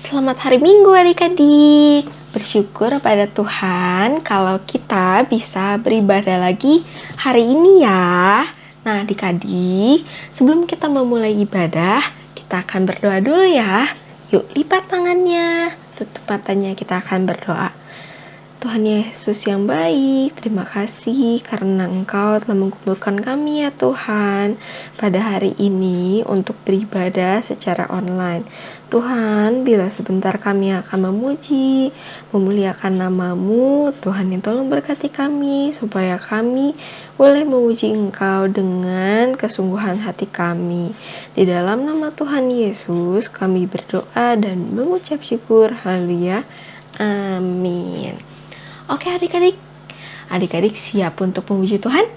Selamat hari Minggu adik-adik. Bersyukur pada Tuhan kalau kita bisa beribadah lagi hari ini ya. Nah adik-adik, sebelum kita memulai ibadah, kita akan berdoa dulu ya. Yuk lipat tangannya, tutup matanya, kita akan berdoa. Tuhan Yesus yang baik, terima kasih karena Engkau telah mengumpulkan kami ya Tuhan pada hari ini untuk beribadah secara online. Tuhan, bila sebentar kami akan memuji, memuliakan nama-Mu, Tuhan yang tolong berkati kami supaya kami boleh memuji Engkau dengan kesungguhan hati kami. Di dalam nama Tuhan Yesus kami berdoa dan mengucap syukur. Haleluya. Amin. Oke adik-adik siap untuk memuji Tuhan?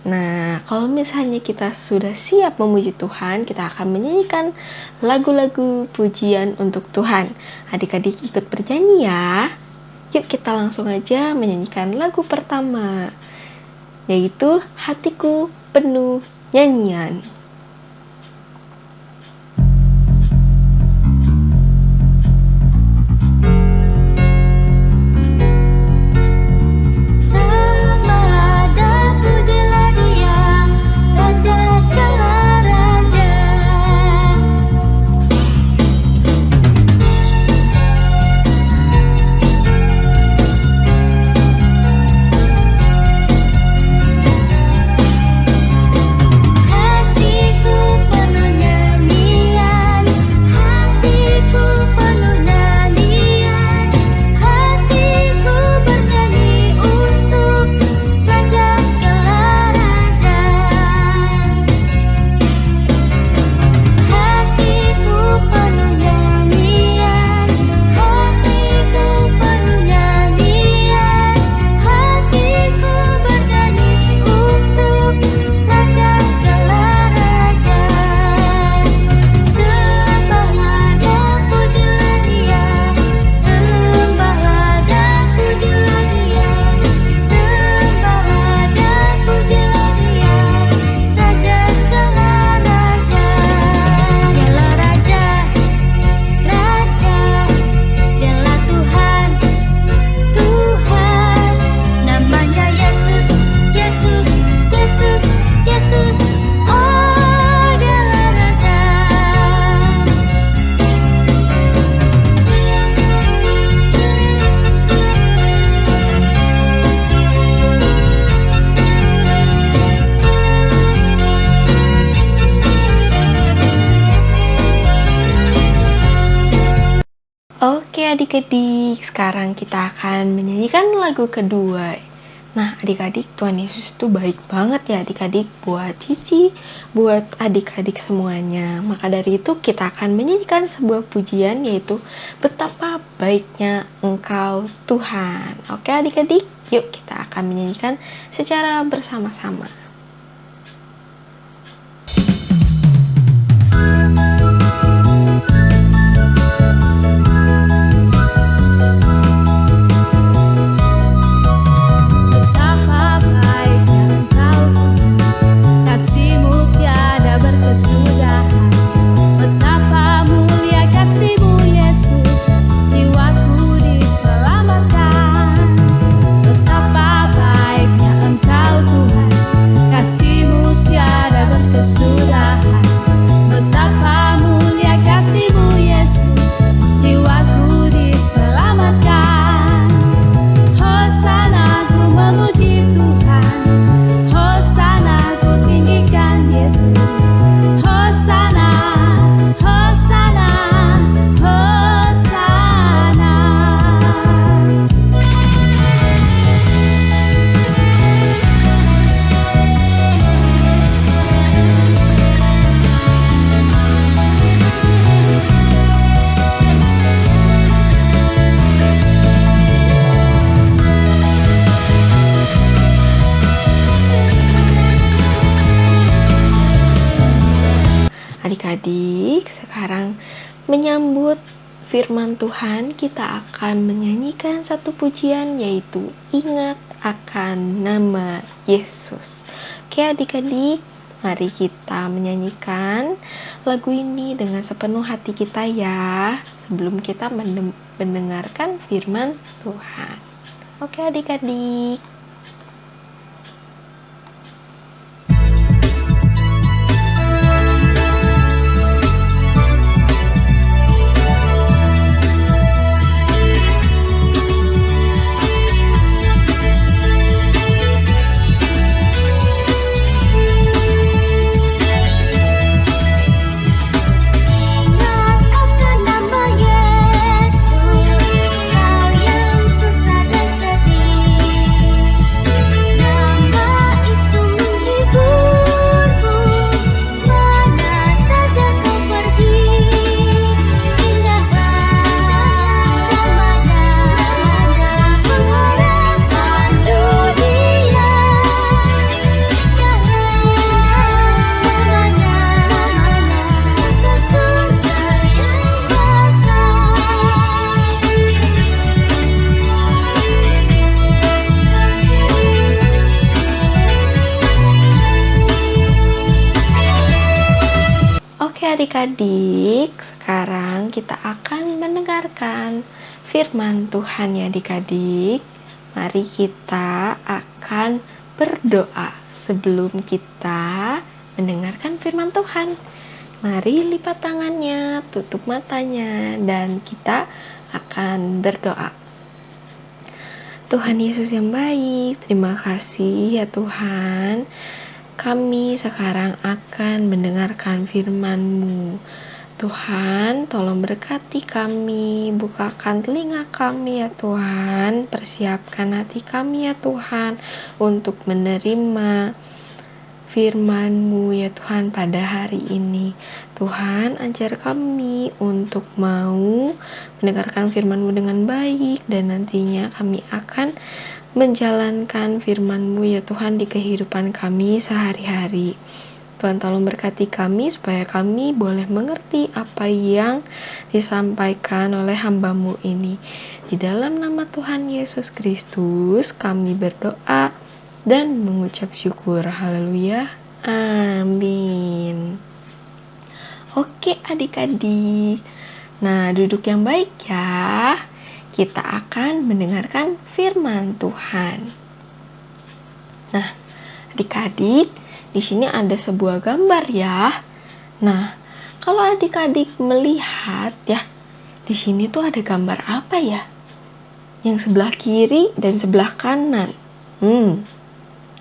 Nah, kalau misalnya kita sudah siap memuji Tuhan, kita akan menyanyikan lagu-lagu pujian untuk Tuhan. Adik-adik ikut bernyanyi ya. Yuk kita langsung aja menyanyikan lagu pertama, yaitu Hatiku Penuh Nyanyian. Oke adik-adik, sekarang kita akan menyanyikan lagu kedua. Nah adik-adik, Tuhan Yesus itu baik banget ya adik-adik buat Cici, buat adik-adik semuanya. Maka dari itu kita akan menyanyikan sebuah pujian, yaitu Betapa Baiknya Engkau Tuhan. Oke adik-adik, yuk kita akan menyanyikan secara bersama-sama. Adik-adik, sekarang menyambut firman Tuhan, kita akan menyanyikan satu pujian, yaitu Ingat Akan Nama Yesus. Oke adik-adik, Mari kita menyanyikan lagu ini dengan sepenuh hati kita ya, sebelum kita mendengarkan firman Tuhan. Oke adik-adik. Oke adik-adik, sekarang kita akan mendengarkan firman Tuhan ya adik-adik. Mari kita akan berdoa sebelum kita mendengarkan firman Tuhan. Mari lipat tangannya, tutup matanya, dan kita akan berdoa. Tuhan Yesus yang baik, terima kasih ya Tuhan. Kami sekarang akan mendengarkan firman-Mu. Tuhan, tolong berkati kami, bukakan telinga kami ya Tuhan, persiapkan hati kami ya Tuhan untuk menerima firman-Mu ya Tuhan pada hari ini. Tuhan, ajar kami untuk mau mendengarkan firman-Mu dengan baik, dan nantinya kami akan menjalankan firman-Mu ya Tuhan di kehidupan kami sehari-hari. Tuhan tolong berkati kami supaya kami boleh mengerti apa yang disampaikan oleh hamba-Mu ini. Di dalam nama Tuhan Yesus Kristus kami berdoa dan mengucap syukur. Haleluya. Amin. Oke adik-adik. Nah, duduk yang baik ya. Kita akan mendengarkan firman Tuhan. Nah, adik-adik, di sini ada sebuah gambar ya. Nah, kalau adik-adik melihat ya, di sini tuh ada gambar apa ya? Yang sebelah kiri dan sebelah kanan.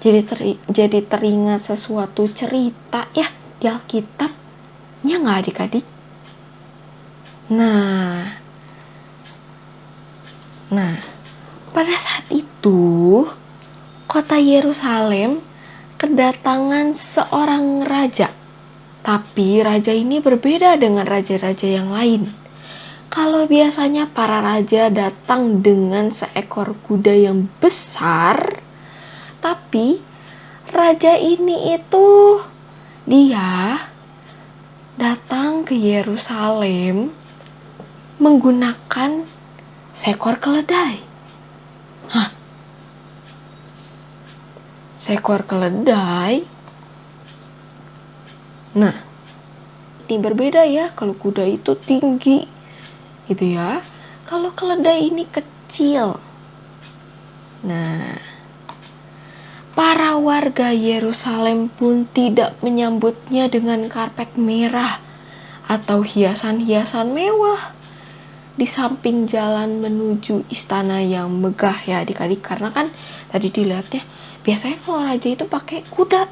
Jadi teringat sesuatu cerita ya di Alkitab. Ya nggak adik-adik? Nah, pada saat itu, kota Yerusalem kedatangan seorang raja. Tapi raja ini berbeda dengan raja-raja yang lain. Kalau biasanya para raja datang dengan seekor kuda yang besar, tapi raja ini itu dia datang ke Yerusalem menggunakan seekor keledai. Seekor keledai. Nah, ini berbeda ya. Kalau kuda itu tinggi, gitu ya. Kalau keledai ini kecil. Nah, para warga Yerusalem pun tidak menyambutnya dengan karpet merah atau hiasan-hiasan mewah di samping jalan menuju istana yang megah ya adik-adik, karena kan tadi dilihatnya biasanya kalau raja itu pakai kuda.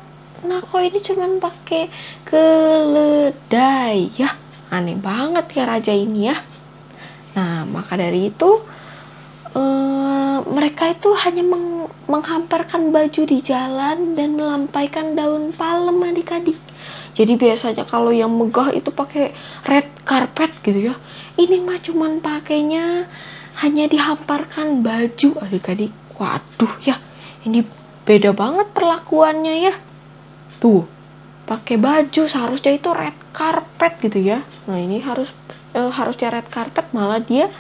Nah, kok ini cuman pakai keledai ya, aneh banget ya raja ini ya. Nah, maka dari itu mereka itu hanya menghamparkan baju di jalan dan melampaikan daun palem adik-adik. Jadi biasanya kalau yang megah itu pakai red carpet gitu ya. Ini mah cuman pakainya hanya dihamparkan baju adik-adik. Waduh ya, ini beda banget perlakuannya ya. Tuh, pakai baju seharusnya itu red carpet gitu ya. Nah, ini harusnya red carpet, malah dia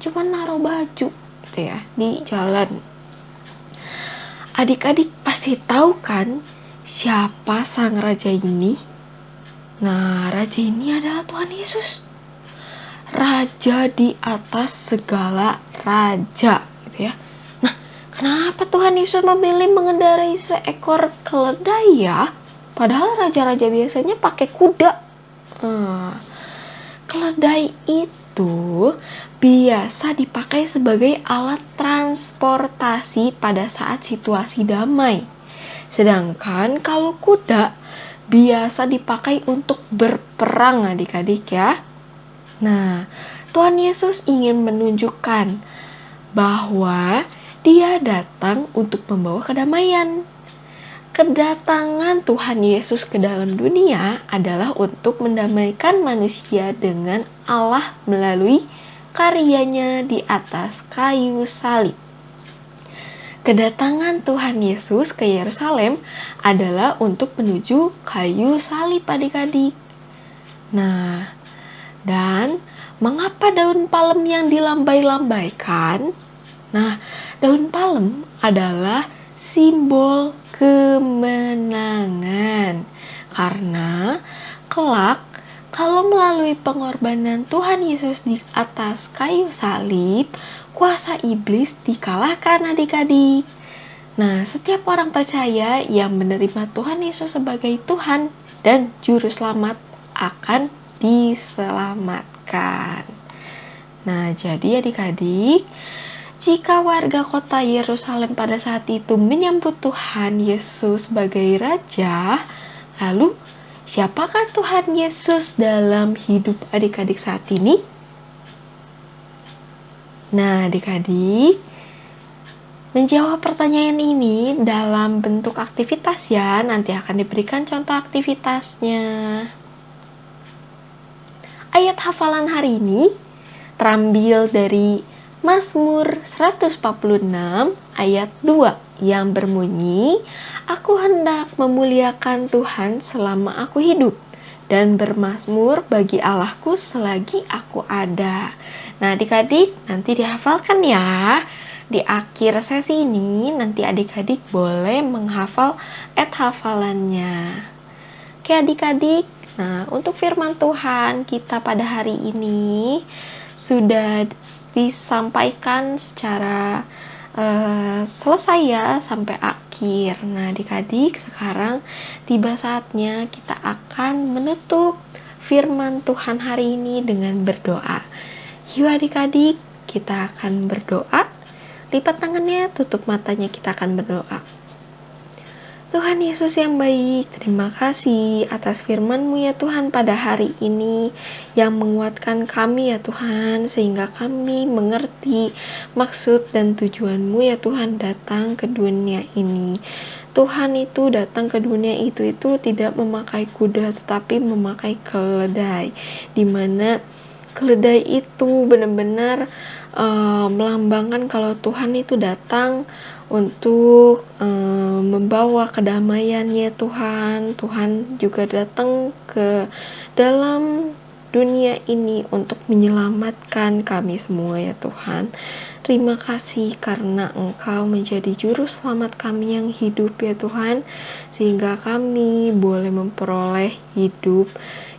cuman naruh baju gitu ya di jalan. Adik-adik pasti tahu kan siapa sang raja ini? Nah, raja ini adalah Tuhan Yesus. Raja di atas segala raja, gitu ya. Nah, kenapa Tuhan Yesus memilih mengendarai seekor keledai ya? Padahal raja-raja biasanya pakai kuda. Keledai itu biasa dipakai sebagai alat transportasi pada saat situasi damai. Sedangkan kalau kuda biasa dipakai untuk berperang adik-adik ya. Nah, Tuhan Yesus ingin menunjukkan bahwa Dia datang untuk membawa kedamaian. Kedatangan Tuhan Yesus ke dalam dunia adalah untuk mendamaikan manusia dengan Allah melalui karyanya di atas kayu salib. Kedatangan Tuhan Yesus ke Yerusalem adalah untuk menuju kayu salib adik-adik. Nah, dan mengapa daun palem yang dilambai-lambaikan? Nah, daun palem adalah simbol kemenangan. Karena kelak kalau melalui pengorbanan Tuhan Yesus di atas kayu salib, kuasa iblis dikalahkan adik-adik. Nah, setiap orang percaya yang menerima Tuhan Yesus sebagai Tuhan dan Juru Selamat akan diselamatkan. Nah, jadi adik-adik, jika warga kota Yerusalem pada saat itu menyambut Tuhan Yesus sebagai Raja, lalu siapakah Tuhan Yesus dalam hidup adik-adik saat ini? Nah, adik-adik, menjawab pertanyaan ini dalam bentuk aktivitas ya, nanti akan diberikan contoh aktivitasnya. Ayat hafalan hari ini terambil dari Mazmur 146 ayat 2 yang berbunyi, "Aku hendak memuliakan Tuhan selama aku hidup dan bermazmur bagi Allahku selagi aku ada." Nah, adik-adik nanti dihafalkan ya. Di akhir sesi ini nanti adik-adik boleh menghafal ayat hafalannya. Oke adik-adik, nah untuk firman Tuhan kita pada hari ini sudah disampaikan secara selesai ya sampai akhir. Nah adik-adik, sekarang tiba saatnya kita akan menutup firman Tuhan hari ini dengan berdoa. Yuk adik-adik, kita akan berdoa. Lipat tangannya, tutup matanya, kita akan berdoa. Tuhan Yesus yang baik, terima kasih atas firman-Mu ya Tuhan pada hari ini yang menguatkan kami ya Tuhan, sehingga kami mengerti maksud dan tujuan-Mu ya Tuhan datang ke dunia ini. Tuhan itu datang ke dunia itu tidak memakai kuda tetapi memakai keledai, dimana keledai itu benar-benar melambangkan kalau Tuhan itu datang untuk membawa kedamaian-Nya Tuhan. Tuhan juga datang ke dalam dunia ini untuk menyelamatkan kami semua ya Tuhan. Terima kasih karena Engkau menjadi juru selamat kami yang hidup ya Tuhan, sehingga kami boleh memperoleh hidup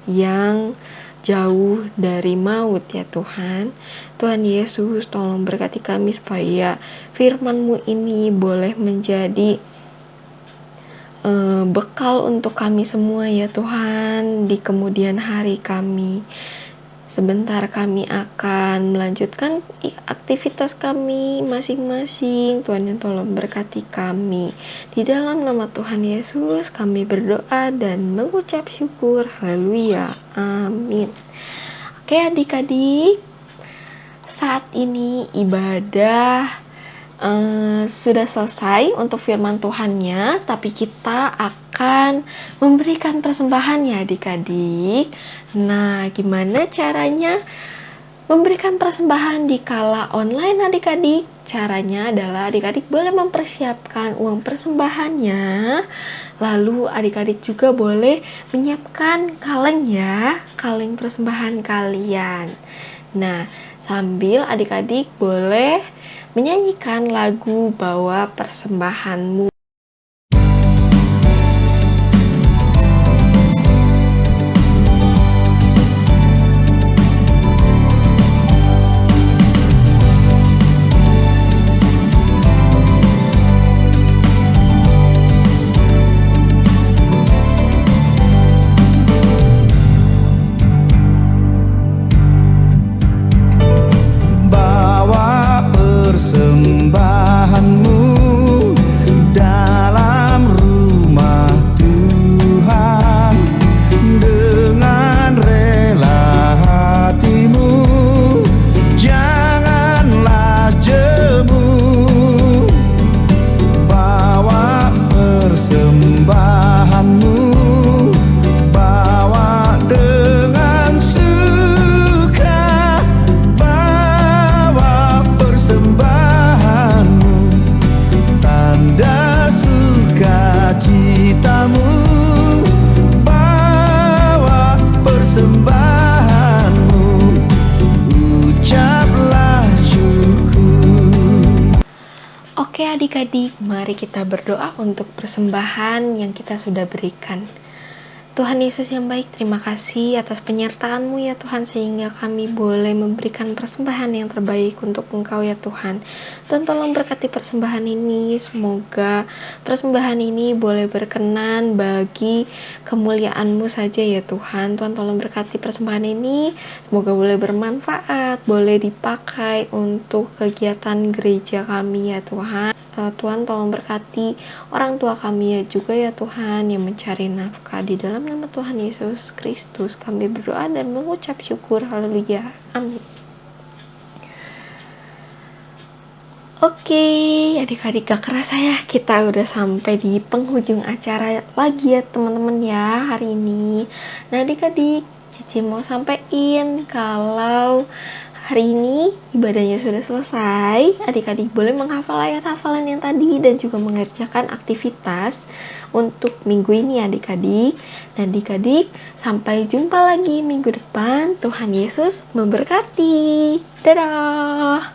yang jauh dari maut ya Tuhan. Tuhan Yesus, tolong berkati kami supaya firman-Mu ini boleh menjadi bekal untuk kami semua ya Tuhan di kemudian hari kami. Sebentar kami akan melanjutkan aktivitas kami masing-masing. Tuhan yang tolong berkati kami. Di dalam nama Tuhan Yesus kami berdoa dan mengucap syukur. Haleluya. Amin. Oke adik-adik, saat ini ibadah sudah selesai untuk firman Tuhannya, tapi kita akan memberikan persembahan ya adik-adik. Nah, gimana caranya memberikan persembahan di kala online adik-adik? Caranya adalah adik-adik boleh mempersiapkan uang persembahannya, lalu adik-adik juga boleh menyiapkan kaleng ya, kaleng persembahan kalian. Nah, sambil adik-adik boleh menyanyikan lagu Bawa Persembahanmu. adik-adik, mari kita berdoa untuk persembahan yang kita sudah berikan. Tuhan Yesus yang baik, terima kasih atas penyertaan-Mu ya Tuhan, sehingga kami boleh memberikan persembahan yang terbaik untuk Engkau ya Tuhan. Tuhan tolong berkati persembahan ini, semoga persembahan ini boleh berkenan bagi kemuliaan-Mu saja ya Tuhan. Tuhan tolong berkati persembahan ini, semoga boleh bermanfaat, boleh dipakai untuk kegiatan gereja kami ya Tuhan. Tuhan tolong berkati orang tua kami ya juga ya Tuhan yang mencari nafkah. Di dalam nama Tuhan Yesus Kristus kami berdoa dan mengucap syukur. Haleluya. Amin. Oke, adik-adik gak kerasa ya kita udah sampai di penghujung acara lagi ya teman-teman ya hari ini. Nah adik-adik, Cici mau sampaikan kalau hari ini ibadahnya sudah selesai. Adik-adik boleh menghafal ayat hafalan yang tadi dan juga mengerjakan aktivitas untuk minggu ini adik-adik. Dan adik-adik, sampai jumpa lagi minggu depan. Tuhan Yesus memberkati. Dadah!